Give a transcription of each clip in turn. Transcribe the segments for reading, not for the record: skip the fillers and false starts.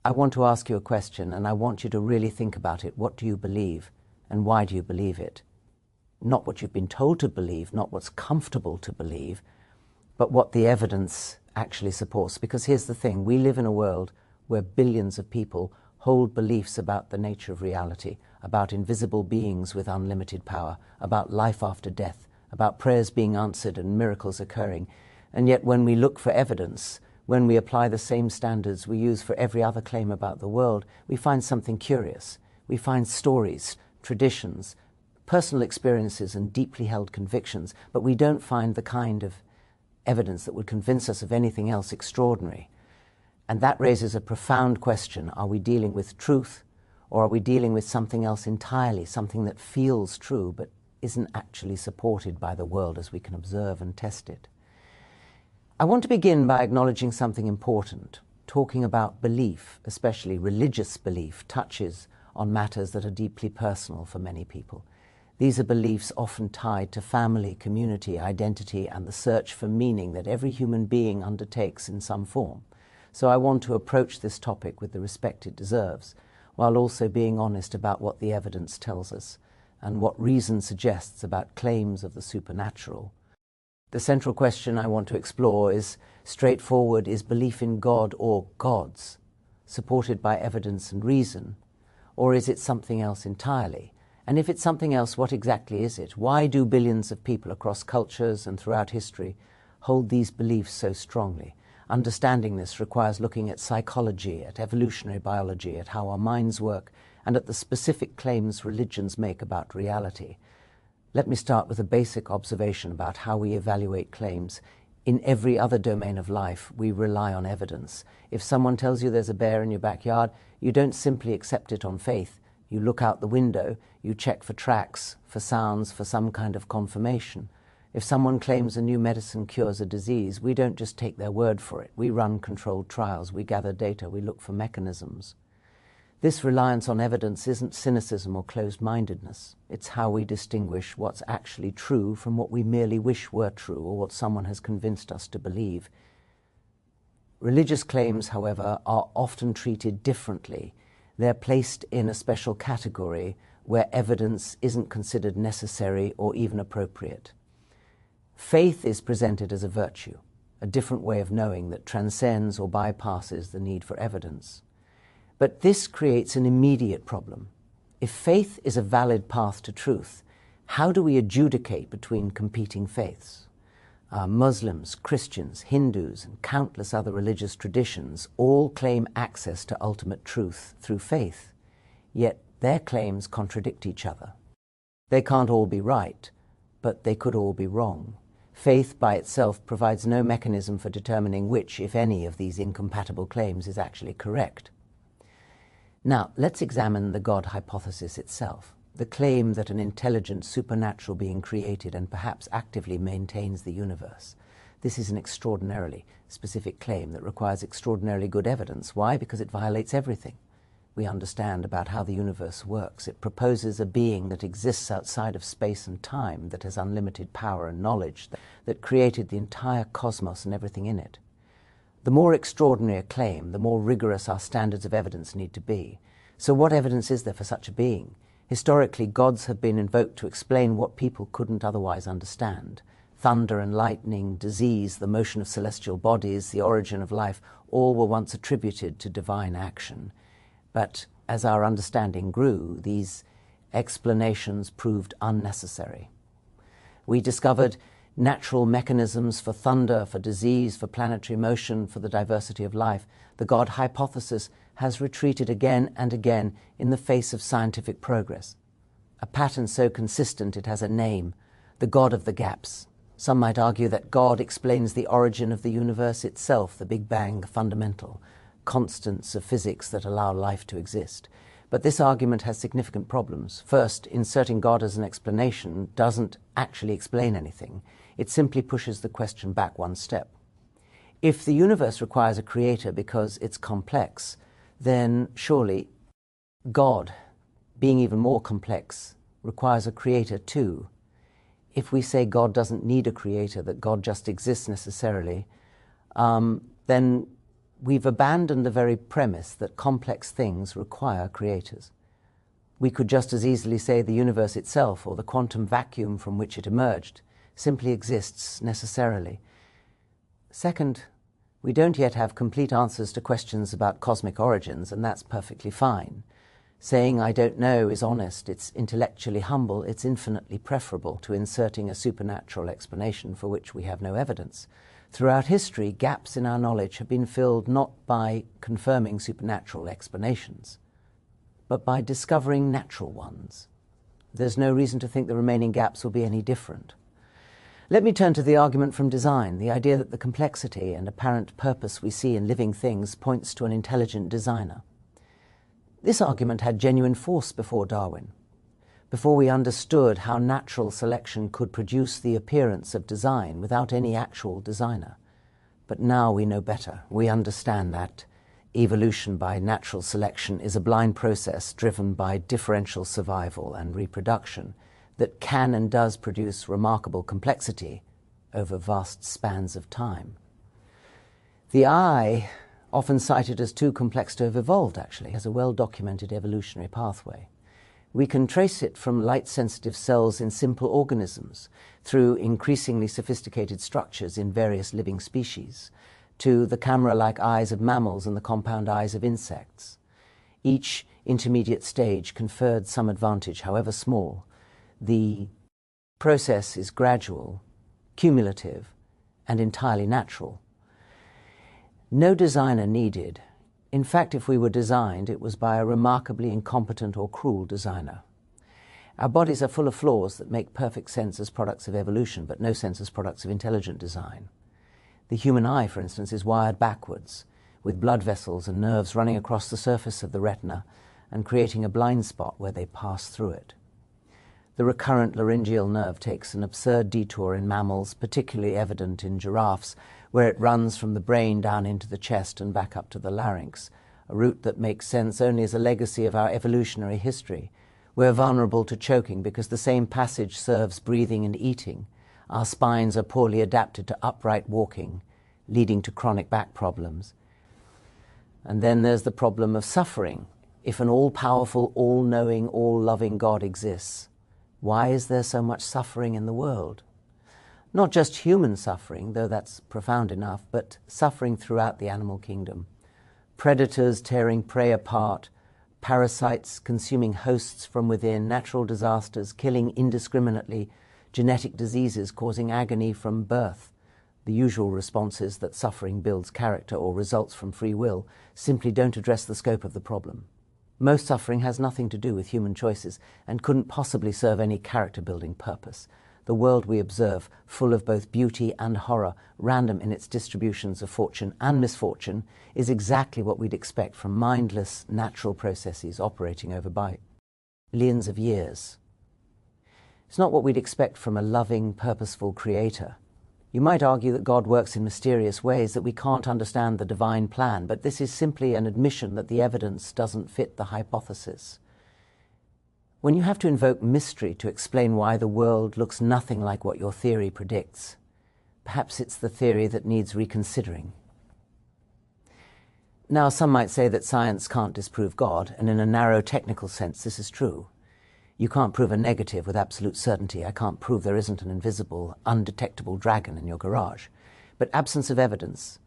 I want to ask you a question, and I want you to really think about it. What do you believe, and why do you believe it? Not what you've been told to believe, not what's comfortable to believe, but what the evidence actually supports. Because here's the thing, we live in a world where billions of people hold beliefs about the nature of reality, about invisible beings with unlimited power, about life after death, about prayers being answered and miracles occurring. And yet when we look for evidence, when we apply the same standards we use for every other claim about the world, we find something curious. We find stories, traditions, personal experiences and deeply held convictions, but we don't find the kind of evidence that would convince us of anything else extraordinary. And that raises a profound question. Are we dealing with truth, or are we dealing with something else entirely, something that feels true but isn't actually supported by the world as we can observe and test it? I want to begin by acknowledging something important. Talking about belief, especially religious belief, touches on matters that are deeply personal for many people. These are beliefs often tied to family, community, identity, and the search for meaning that every human being undertakes in some form. So I want to approach this topic with the respect it deserves, while also being honest about what the evidence tells us and what reason suggests about claims of the supernatural. The central question I want to explore is straightforward: is belief in God or gods supported by evidence and reason, or is it something else entirely? And if it's something else, what exactly is it? Why do billions of people across cultures and throughout history hold these beliefs so strongly? Understanding this requires looking at psychology, at evolutionary biology, at how our minds work, and at the specific claims religions make about reality. Let me start with a basic observation about how we evaluate claims. In every other domain of life, we rely on evidence. If someone tells you there's a bear in your backyard, you don't simply accept it on faith. You look out the window, you check for tracks, for sounds, for some kind of confirmation. If someone claims a new medicine cures a disease, we don't just take their word for it. We run controlled trials, we gather data, we look for mechanisms. This reliance on evidence isn't cynicism or closed-mindedness. It's how we distinguish what's actually true from what we merely wish were true or what someone has convinced us to believe. Religious claims, however, are often treated differently. They're placed in a special category where evidence isn't considered necessary or even appropriate. Faith is presented as a virtue, a different way of knowing that transcends or bypasses the need for evidence. But this creates an immediate problem. If faith is a valid path to truth, how do we adjudicate between competing faiths? Muslims, Christians, Hindus, and countless other religious traditions all claim access to ultimate truth through faith, yet their claims contradict each other. They can't all be right, but they could all be wrong. Faith by itself provides no mechanism for determining which, if any, of these incompatible claims is actually correct. Now, let's examine the God hypothesis itself, the claim that an intelligent supernatural being created and perhaps actively maintains the universe. This is an extraordinarily specific claim that requires extraordinarily good evidence. Why? Because it violates everything we understand about how the universe works. It proposes a being that exists outside of space and time, that has unlimited power and knowledge, that created the entire cosmos and everything in it. The more extraordinary a claim, the more rigorous our standards of evidence need to be. So what evidence is there for such a being? Historically, gods have been invoked to explain what people couldn't otherwise understand. Thunder and lightning, disease, the motion of celestial bodies, the origin of life, all were once attributed to divine action. But as our understanding grew, these explanations proved unnecessary. We discovered natural mechanisms for thunder, for disease, for planetary motion, for the diversity of life. The God hypothesis has retreated again and again in the face of scientific progress. A pattern so consistent it has a name, the God of the gaps. Some might argue that God explains the origin of the universe itself, the Big Bang, the fundamental constants of physics that allow life to exist. But this argument has significant problems. First, inserting God as an explanation doesn't actually explain anything. It simply pushes the question back one step. If the universe requires a creator because it's complex, then surely God, being even more complex, requires a creator too. If we say God doesn't need a creator, that God just exists necessarily, then we've abandoned the very premise that complex things require creators. We could just as easily say the universe itself, or the quantum vacuum from which it emerged, simply exists necessarily. Second, we don't yet have complete answers to questions about cosmic origins, and that's perfectly fine. Saying I don't know is honest, it's intellectually humble, it's infinitely preferable to inserting a supernatural explanation for which we have no evidence. Throughout history, gaps in our knowledge have been filled not by confirming supernatural explanations, but by discovering natural ones. There's no reason to think the remaining gaps will be any different. Let me turn to the argument from design, the idea that the complexity and apparent purpose we see in living things points to an intelligent designer. This argument had genuine force before Darwin, before we understood how natural selection could produce the appearance of design without any actual designer. But now we know better. We understand that evolution by natural selection is a blind process driven by differential survival and reproduction that can and does produce remarkable complexity over vast spans of time. The eye, often cited as too complex to have evolved, actually has a well-documented evolutionary pathway. We can trace it from light-sensitive cells in simple organisms through increasingly sophisticated structures in various living species to the camera-like eyes of mammals and the compound eyes of insects. Each intermediate stage conferred some advantage, however small. The process is gradual, cumulative, and entirely natural. No designer needed. In fact, if we were designed, it was by a remarkably incompetent or cruel designer. Our bodies are full of flaws that make perfect sense as products of evolution, but no sense as products of intelligent design. The human eye, for instance, is wired backwards, with blood vessels and nerves running across the surface of the retina and creating a blind spot where they pass through it. The recurrent laryngeal nerve takes an absurd detour in mammals, particularly evident in giraffes, where it runs from the brain down into the chest and back up to the larynx, a route that makes sense only as a legacy of our evolutionary history. We're vulnerable to choking because the same passage serves breathing and eating. Our spines are poorly adapted to upright walking, leading to chronic back problems. And then there's the problem of suffering. If an all-powerful, all-knowing, all-loving God exists, why is there so much suffering in the world? Not just human suffering, though that's profound enough, but suffering throughout the animal kingdom. Predators tearing prey apart, parasites consuming hosts from within, natural disasters killing indiscriminately, genetic diseases causing agony from birth. The usual responses that suffering builds character or results from free will simply don't address the scope of the problem. Most suffering has nothing to do with human choices and couldn't possibly serve any character-building purpose. The world we observe, full of both beauty and horror, random in its distributions of fortune and misfortune, is exactly what we'd expect from mindless, natural processes operating over billions of years. It's not what we'd expect from a loving, purposeful creator. You might argue that God works in mysterious ways, that we can't understand the divine plan, but this is simply an admission that the evidence doesn't fit the hypothesis. When you have to invoke mystery to explain why the world looks nothing like what your theory predicts, perhaps it's the theory that needs reconsidering. Now, some might say that science can't disprove God, and in a narrow technical sense, this is true. You can't prove a negative with absolute certainty. I can't prove there isn't an invisible, undetectable dragon in your garage. But absence of evidence,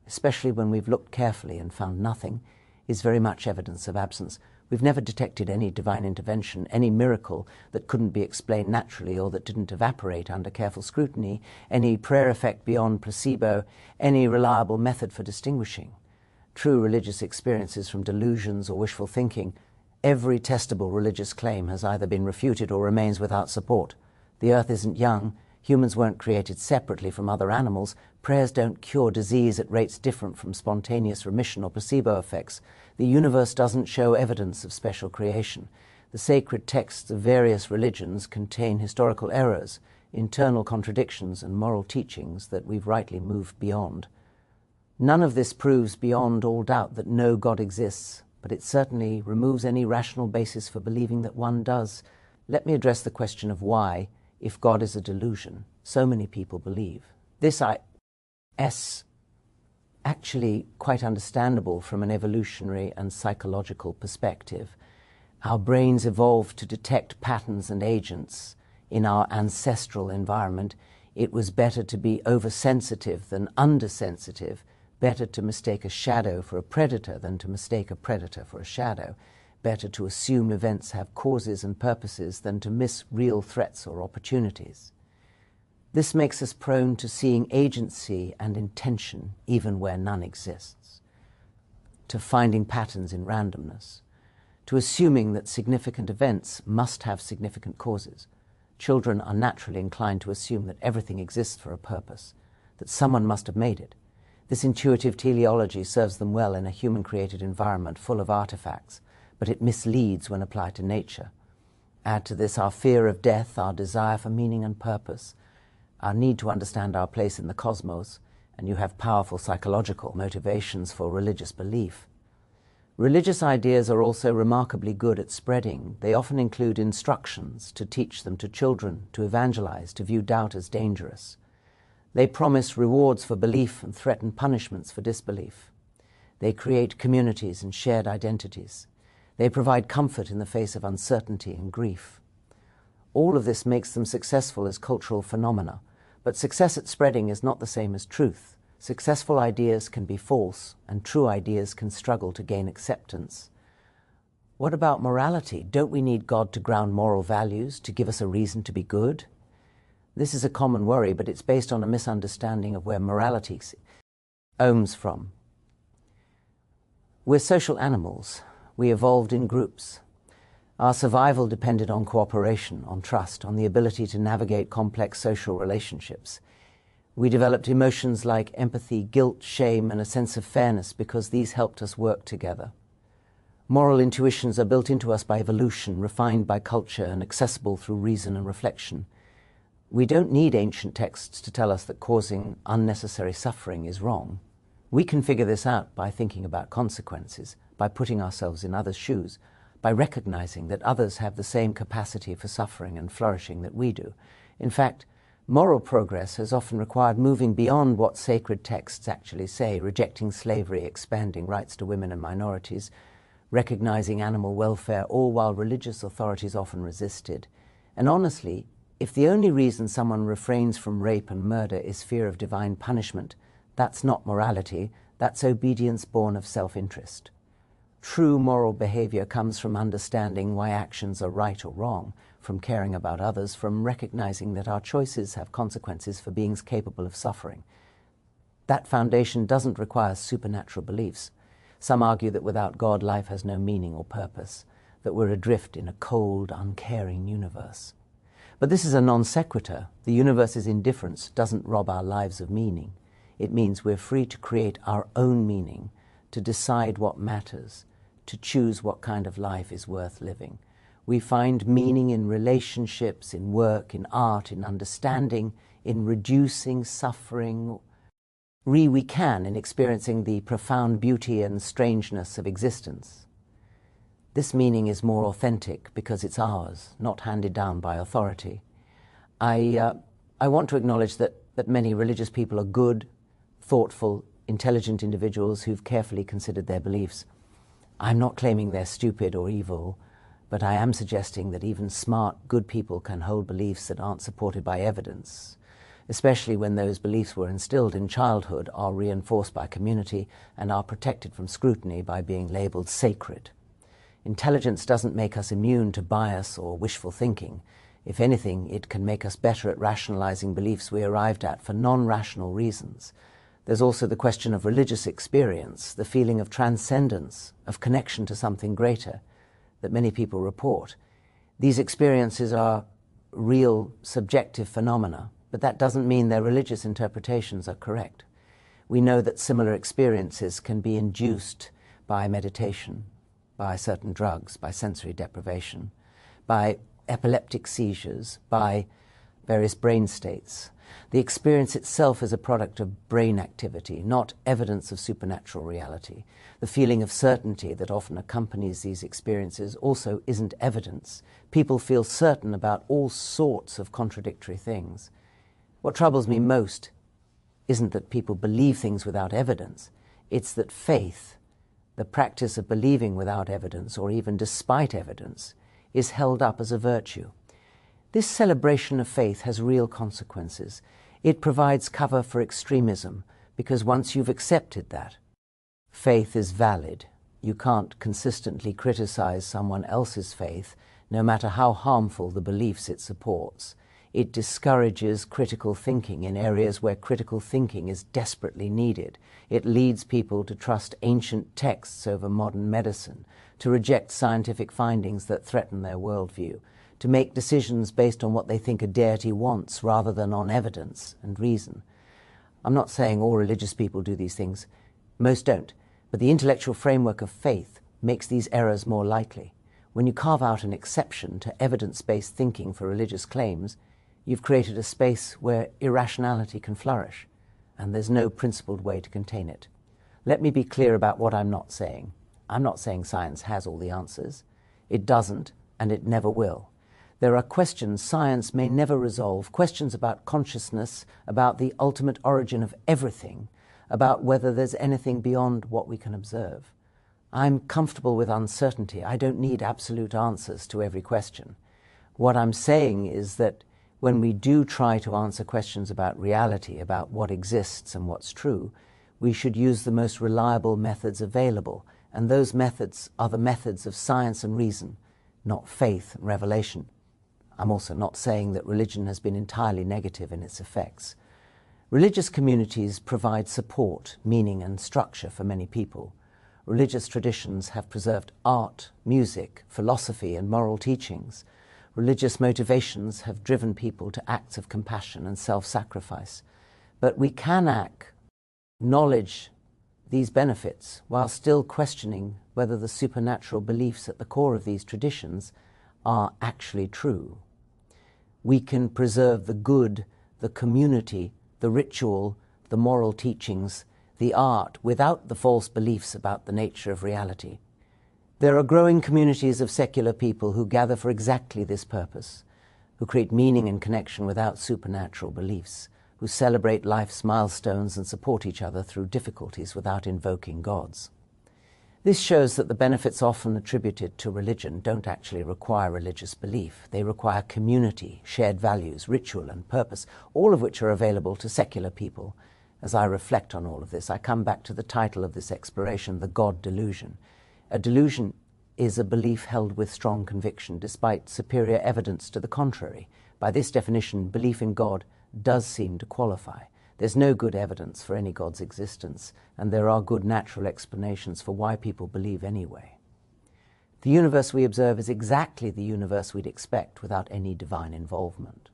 especially when we've looked carefully and found nothing, is very much evidence of absence. We've never detected any divine intervention, any miracle that couldn't be explained naturally or that didn't evaporate under careful scrutiny, any prayer effect beyond placebo, any reliable method for distinguishing true religious experiences from delusions or wishful thinking. Every testable religious claim has either been refuted or remains without support. The earth isn't young. Humans weren't created separately from other animals. Prayers don't cure disease at rates different from spontaneous remission or placebo effects. The universe doesn't show evidence of special creation. The sacred texts of various religions contain historical errors, internal contradictions, and moral teachings that we've rightly moved beyond. None of this proves beyond all doubt that no God exists, but it certainly removes any rational basis for believing that one does. Let me address the question of why, if God is a delusion, so many people believe. This actually quite understandable from an evolutionary and psychological perspective. Our brains evolved to detect patterns and agents in our ancestral environment. It was better to be oversensitive than undersensitive, better to mistake a shadow for a predator than to mistake a predator for a shadow, better to assume events have causes and purposes than to miss real threats or opportunities. This makes us prone to seeing agency and intention even where none exists, to finding patterns in randomness, to assuming that significant events must have significant causes. Children are naturally inclined to assume that everything exists for a purpose, that someone must have made it. This intuitive teleology serves them well in a human-created environment full of artifacts, but it misleads when applied to nature. Add to this our fear of death, our desire for meaning and purpose, our need to understand our place in the cosmos, and you have powerful psychological motivations for religious belief. Religious ideas are also remarkably good at spreading. They often include instructions to teach them to children, to evangelize, to view doubt as dangerous. They promise rewards for belief and threaten punishments for disbelief. They create communities and shared identities. They provide comfort in the face of uncertainty and grief. All of this makes them successful as cultural phenomena, but success at spreading is not the same as truth. Successful ideas can be false, and true ideas can struggle to gain acceptance. What about morality? Don't we need God to ground moral values, to give us a reason to be good? This is a common worry, but it's based on a misunderstanding of where morality comes from. We're social animals. We evolved in groups. Our survival depended on cooperation, on trust, on the ability to navigate complex social relationships. We developed emotions like empathy, guilt, shame, and a sense of fairness because these helped us work together. Moral intuitions are built into us by evolution, refined by culture, and accessible through reason and reflection. We don't need ancient texts to tell us that causing unnecessary suffering is wrong. We can figure this out by thinking about consequences, by putting ourselves in others' shoes, by recognizing that others have the same capacity for suffering and flourishing that we do. In fact, moral progress has often required moving beyond what sacred texts actually say, rejecting slavery, expanding rights to women and minorities, recognizing animal welfare, all while religious authorities often resisted. And honestly, if the only reason someone refrains from rape and murder is fear of divine punishment, that's not morality, that's obedience born of self-interest. True moral behavior comes from understanding why actions are right or wrong, from caring about others, from recognizing that our choices have consequences for beings capable of suffering. That foundation doesn't require supernatural beliefs. Some argue that without God, life has no meaning or purpose, that we're adrift in a cold, uncaring universe. But this is a non sequitur. The universe's indifference doesn't rob our lives of meaning. It means we're free to create our own meaning, to decide what matters, to choose what kind of life is worth living. We find meaning in relationships, in work, in art, in understanding, in reducing suffering. We can in experiencing the profound beauty and strangeness of existence. This meaning is more authentic because it's ours, not handed down by authority. I want to acknowledge that many religious people are good, thoughtful, intelligent individuals who've carefully considered their beliefs. I'm not claiming they're stupid or evil, but I am suggesting that even smart, good people can hold beliefs that aren't supported by evidence, especially when those beliefs were instilled in childhood, are reinforced by community, and are protected from scrutiny by being labeled sacred. Intelligence doesn't make us immune to bias or wishful thinking. If anything, it can make us better at rationalizing beliefs we arrived at for non-rational reasons. There's also the question of religious experience, the feeling of transcendence, of connection to something greater that many people report. These experiences are real, subjective phenomena, but that doesn't mean their religious interpretations are correct. We know that similar experiences can be induced by meditation, by certain drugs, by sensory deprivation, by epileptic seizures, by various brain states. The experience itself is a product of brain activity, not evidence of supernatural reality. The feeling of certainty that often accompanies these experiences also isn't evidence. People feel certain about all sorts of contradictory things. What troubles me most isn't that people believe things without evidence. It's that faith, the practice of believing without evidence or even despite evidence, is held up as a virtue. This celebration of faith has real consequences. It provides cover for extremism, because once you've accepted that, faith is valid. You can't consistently criticize someone else's faith, no matter how harmful the beliefs it supports. It discourages critical thinking in areas where critical thinking is desperately needed. It leads people to trust ancient texts over modern medicine, to reject scientific findings that threaten their worldview, to make decisions based on what they think a deity wants rather than on evidence and reason. I'm not saying all religious people do these things. Most don't. But the intellectual framework of faith makes these errors more likely. When you carve out an exception to evidence-based thinking for religious claims, you've created a space where irrationality can flourish, and there's no principled way to contain it. Let me be clear about what I'm not saying. I'm not saying science has all the answers. It doesn't, and it never will. There are questions science may never resolve, questions about consciousness, about the ultimate origin of everything, about whether there's anything beyond what we can observe. I'm comfortable with uncertainty. I don't need absolute answers to every question. What I'm saying is that when we do try to answer questions about reality, about what exists and what's true, we should use the most reliable methods available, and those methods are the methods of science and reason, not faith and revelation. I'm also not saying that religion has been entirely negative in its effects. Religious communities provide support, meaning and structure for many people. Religious traditions have preserved art, music, philosophy, and moral teachings. Religious motivations have driven people to acts of compassion and self-sacrifice. But we can acknowledge these benefits while still questioning whether the supernatural beliefs at the core of these traditions are actually true. We can preserve the good, the community, the ritual, the moral teachings, the art, without the false beliefs about the nature of reality. There are growing communities of secular people who gather for exactly this purpose, who create meaning and connection without supernatural beliefs, who celebrate life's milestones and support each other through difficulties without invoking gods. This shows that the benefits often attributed to religion don't actually require religious belief. They require community, shared values, ritual, and purpose, all of which are available to secular people. As I reflect on all of this, I come back to the title of this exploration, the God Delusion. A delusion is a belief held with strong conviction, despite superior evidence to the contrary. By this definition, belief in God does seem to qualify. There's no good evidence for any God's existence, and there are good natural explanations for why people believe anyway. The universe we observe is exactly the universe we'd expect without any divine involvement.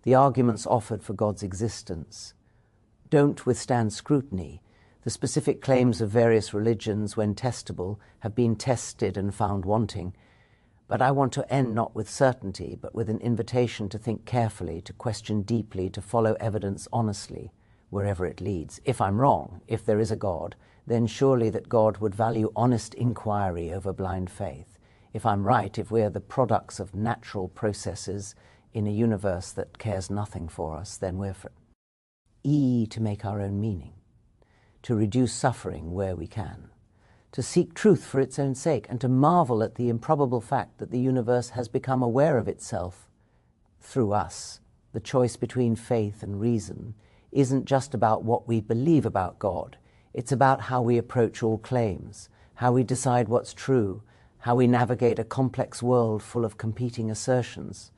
The arguments offered for God's existence don't withstand scrutiny. The specific claims of various religions, when testable, have been tested and found wanting. But I want to end not with certainty, but with an invitation to think carefully, to question deeply, to follow evidence honestly, wherever it leads. If I'm wrong, if there is a God, then surely that God would value honest inquiry over blind faith. If I'm right, if we're the products of natural processes in a universe that cares nothing for us, then we're free to make our own meaning, to reduce suffering where we can, to seek truth for its own sake, and to marvel at the improbable fact that the universe has become aware of itself through us. The choice between faith and reason isn't just about what we believe about God. It's about how we approach all claims, how we decide what's true, how we navigate a complex world full of competing assertions.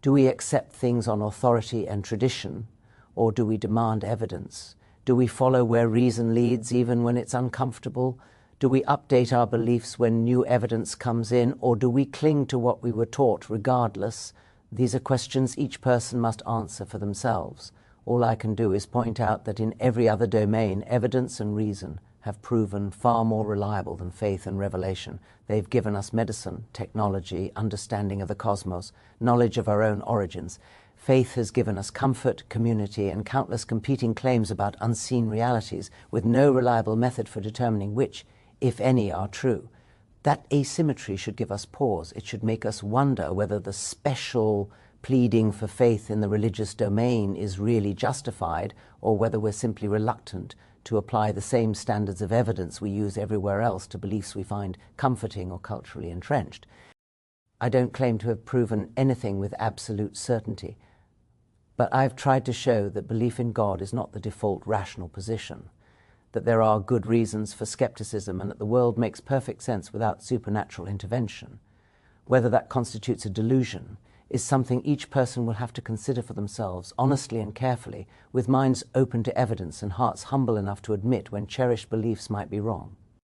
Do we accept things on authority and tradition, or do we demand evidence? Do we follow where reason leads, even when it's uncomfortable? Do we update our beliefs when new evidence comes in, or do we cling to what we were taught regardless? These are questions each person must answer for themselves. All I can do is point out that in every other domain, evidence and reason have proven far more reliable than faith and revelation. They've given us medicine, technology, understanding of the cosmos, knowledge of our own origins. Faith has given us comfort, community, and countless competing claims about unseen realities with no reliable method for determining which, if any, are true. That asymmetry should give us pause. It should make us wonder whether the special pleading for faith in the religious domain is really justified, or whether we're simply reluctant to apply the same standards of evidence we use everywhere else to beliefs we find comforting or culturally entrenched. I don't claim to have proven anything with absolute certainty, but I've tried to show that belief in God is not the default rational position, that there are good reasons for skepticism, and that the world makes perfect sense without supernatural intervention. Whether that constitutes a delusion is something each person will have to consider for themselves, honestly and carefully, with minds open to evidence and hearts humble enough to admit when cherished beliefs might be wrong.